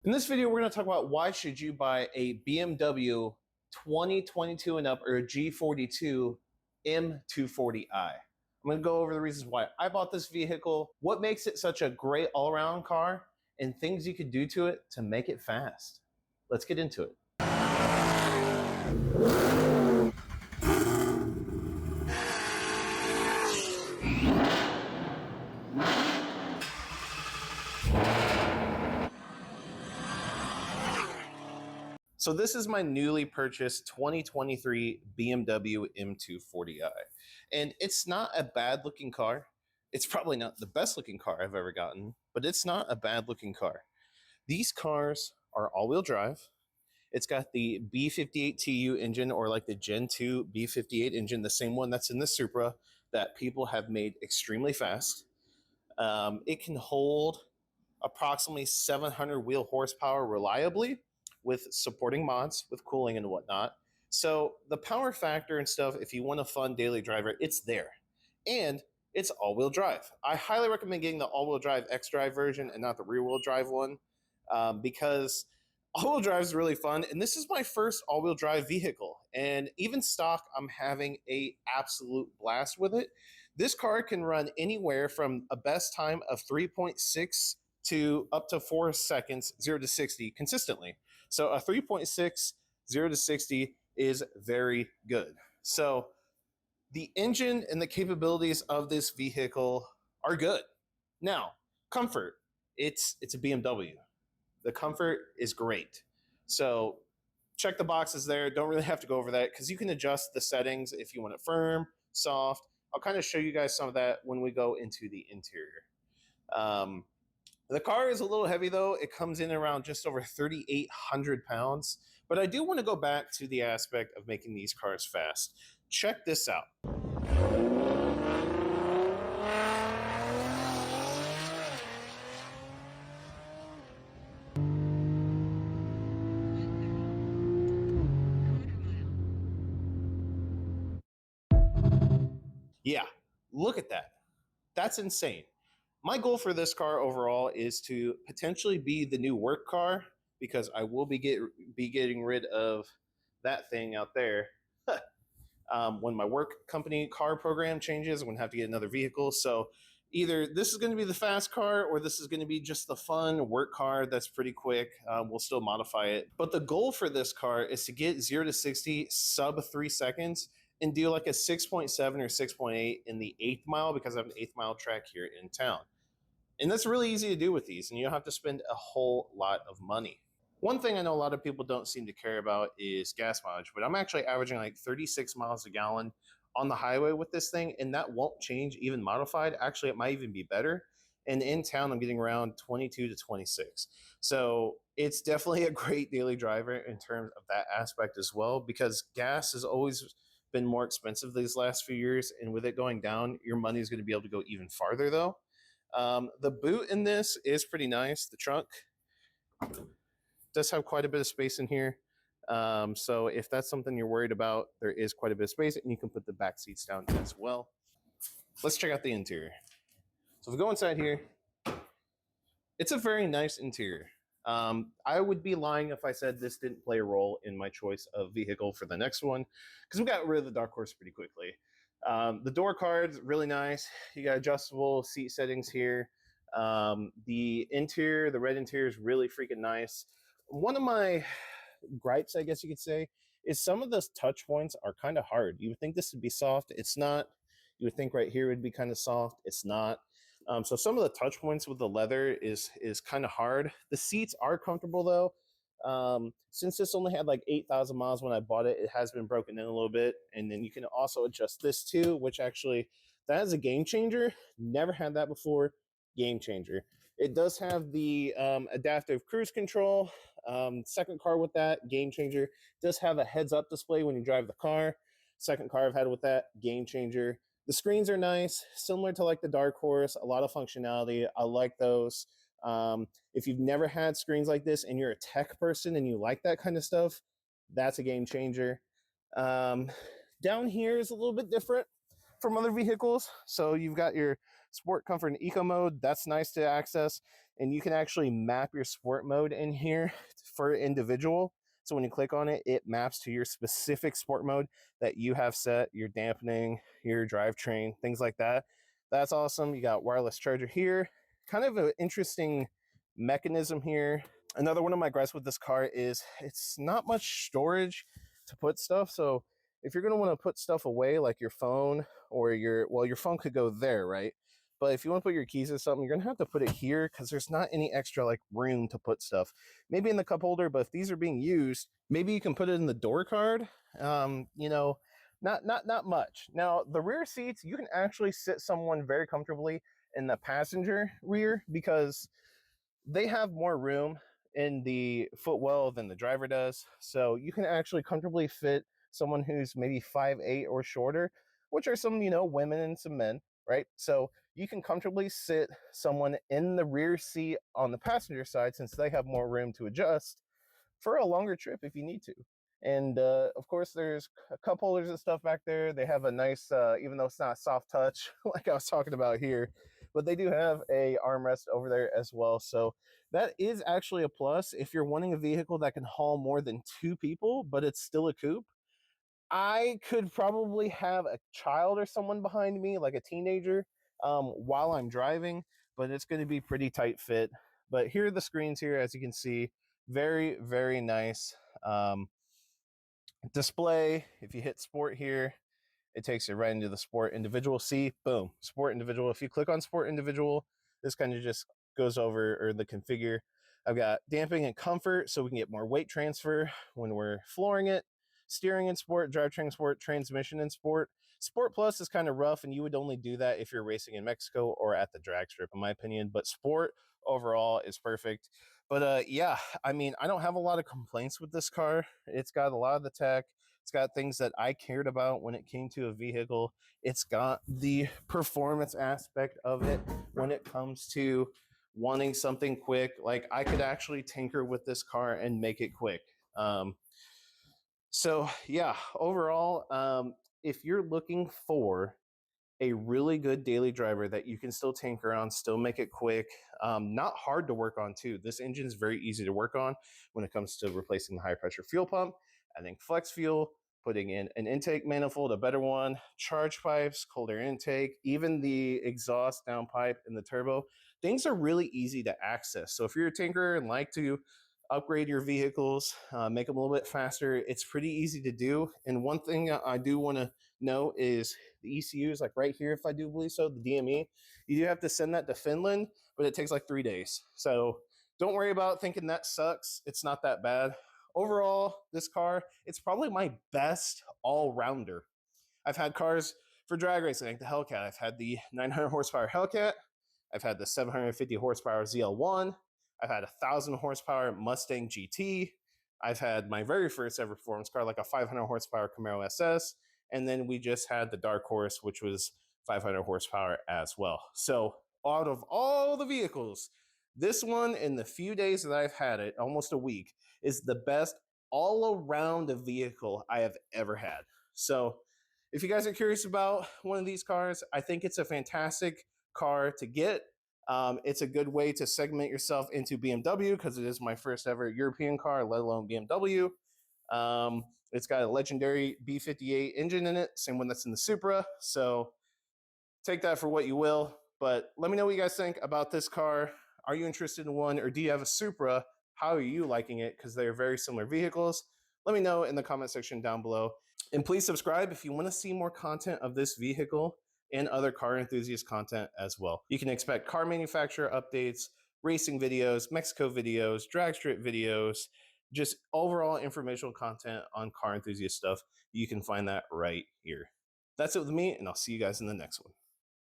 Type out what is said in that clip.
In this video, we're going to talk about why should you buy a BMW 2022 and up or a G42 M240i. I'm going to go over the reasons why I bought this vehicle, what makes it such a great all-around car, and things you could do to it to make it fast. Let's get into it. So this is my newly purchased 2023 BMW M240i. And it's not a bad looking car. It's probably not the best looking car I've ever gotten, but it's not a bad looking car. These cars are all-wheel drive. It's got the B58TU engine, or like the Gen 2 B58 engine, the same one that's in the Supra that people have made extremely fast. It can hold approximately 700 wheel horsepower reliably with supporting mods with cooling and whatnot. So the power factor and stuff, if you want a fun daily driver, it's there. And it's all-wheel drive. I highly recommend getting the all-wheel drive X-Drive version and not the rear-wheel drive one, because all-wheel drive is really fun. And this is my first all-wheel drive vehicle. And even stock, I'm having a absolute blast with it. This car can run anywhere from a best time of 3.6 to up to 4 seconds, 0 to 60 consistently. So a 3.6, 0 to 60 is very good. So the engine and the capabilities of this vehicle are good. Now, comfort, it's a BMW. The comfort is great. So check the boxes there. Don't really have to go over that because you can adjust the settings if you want it firm, soft. I'll kind of show you guys some of that when we go into the interior. The car is a little heavy, though. It comes in around just over 3,800 pounds. But I do want to go back to the aspect of making these cars fast. Check this out. Yeah, look at that. That's insane. My goal for this car overall is to potentially be the new work car, because I will be getting rid of that thing out there. When my work company car program changes, I'm going to have to get another vehicle. So either this is going to be the fast car or this is going to be just the fun work car that's pretty quick. We'll still modify it. But the goal for this car is to get 0 to 60 sub 3 seconds and do like a 6.7 or 6.8 in the 8th mile, because I have an 8th mile track here in town. And that's really easy to do with these, and you don't have to spend a whole lot of money. One thing I know a lot of people don't seem to care about is gas mileage, but I'm actually averaging like 36 miles a gallon on the highway with this thing, and that won't change even modified. Actually, it might even be better. And in town, I'm getting around 22 to 26. So it's definitely a great daily driver in terms of that aspect as well, because gas has always been more expensive these last few years, and with it going down, your money is going to be able to go even farther, though. The boot in this is pretty nice. The trunk does have quite a bit of space in here. So if that's something you're worried about, there is quite a bit of space, and you can put the back seats down as well. Let's check out the interior. So if we go inside here, it's a very nice interior. I would be lying if I said this didn't play a role in my choice of vehicle for the next one, because we got rid of the dark horse pretty quickly. The door card's really nice. You got adjustable seat settings here. The interior, the red interior, is really freaking nice. One of my gripes, I guess you could say, is some of those touch points are kind of hard. You would think this would be soft. It's not. You would think right here would be kind of soft. It's not. So some of the touch points with the leather is kind of hard. The seats are comfortable, though. Since this only had like 8,000 miles when I bought it, it has been broken in a little bit. And then you can also adjust this too, which actually, that is a game changer. Never had that before. Game changer. It does have the adaptive cruise control. Second car with that, game changer. It does have a heads up display when you drive the car. Second car I've had with that, game changer. The screens are nice, similar to like the Dark Horse, a lot of functionality. I like those. If you've never had screens like this and you're a tech person and you like that kind of stuff, that's a game changer. Down here is a little bit different from other vehicles. So you've got your sport, comfort, and eco mode. That's nice to access. And you can actually map your sport mode in here for individual. So when you click on it, it maps to your specific sport mode that you have set, your dampening, your drivetrain, things like that. That's awesome. You got wireless charger here. Kind of an interesting mechanism here. Another one of my gripes with this car is it's not much storage to put stuff. So if you're going to want to put stuff away, like your phone or your phone could go there, right? But if you want to put your keys or something, you're going to have to put it here because there's not any extra like room to put stuff. Maybe in the cup holder, but if these are being used, maybe you can put it in the door card. Not much. Now, the rear seats, you can actually sit someone very comfortably in the passenger rear because they have more room in the footwell than the driver does. So you can actually comfortably fit someone who's maybe 5'8" or shorter, which are some, women and some men, right? So you can comfortably sit someone in the rear seat on the passenger side since they have more room to adjust for a longer trip if you need to. And of course, there's cup holders and stuff back there. They have a nice, even though it's not soft touch like I was talking about here, but they do have a armrest over there as well. So that is actually a plus if you're wanting a vehicle that can haul more than 2 people, but it's still a coupe. I could probably have a child or someone behind me, like a teenager, while I'm driving, but it's going to be pretty tight fit. But here are the screens here, as you can see. Very, very nice display. If you hit sport here, it takes you right into the sport individual. See, boom, sport individual. If you click on sport individual, this kind of just goes over, or the configure. I've got damping and comfort, so we can get more weight transfer when we're flooring it. Steering in sport, drivetrain sport, transmission in sport. Sport Plus is kind of rough, and you would only do that if you're racing in Mexico or at the drag strip, in my opinion. But sport overall is perfect. But yeah, I mean, I don't have a lot of complaints with this car. It's got a lot of the tech. It's got things that I cared about when it came to a vehicle. It's got the performance aspect of it when it comes to wanting something quick. Like I could actually tinker with this car and make it quick. So yeah, overall, if you're looking for a really good daily driver that you can still tinker on, still make it quick, not hard to work on too. This engine is very easy to work on when it comes to replacing the high pressure fuel pump, adding flex fuel, putting in an intake manifold, a better one, charge pipes, cold air intake, even the exhaust downpipe and the turbo. Things are really easy to access. So if you're a tinkerer and like to upgrade your vehicles, make them a little bit faster, it's pretty easy to do. And one thing I do want to know is the ECUs, like right here, if I do believe so, the DME, you do have to send that to Finland, but it takes like 3 days. So don't worry about thinking that sucks. It's not that bad. Overall, this car, it's probably my best all-rounder. I've had cars for drag racing, like the Hellcat. I've had the 900 horsepower Hellcat. I've had the 750 horsepower ZL1. I've had 1,000 horsepower Mustang GT. I've had my very first ever performance car, like a 500 horsepower Camaro SS. And then we just had the Dark Horse, which was 500 horsepower as well. So out of all the vehicles, this one, in the few days that I've had it, almost a week, is the best all-around vehicle I have ever had. So if you guys are curious about one of these cars, I think it's a fantastic car to get. It's a good way to segment yourself into BMW because it is my first ever European car, let alone BMW. It's got a legendary B58 engine in it, same one that's in the Supra. So take that for what you will. But let me know what you guys think about this car. Are you interested in one, or do you have a Supra? How are you liking it? Because they're very similar vehicles. Let me know in the comment section down below. And please subscribe if you want to see more content of this vehicle and other car enthusiast content as well. You can expect car manufacturer updates, racing videos, Mexico videos, drag strip videos, just overall informational content on car enthusiast stuff. You can find that right here. That's it with me, and I'll see you guys in the next one.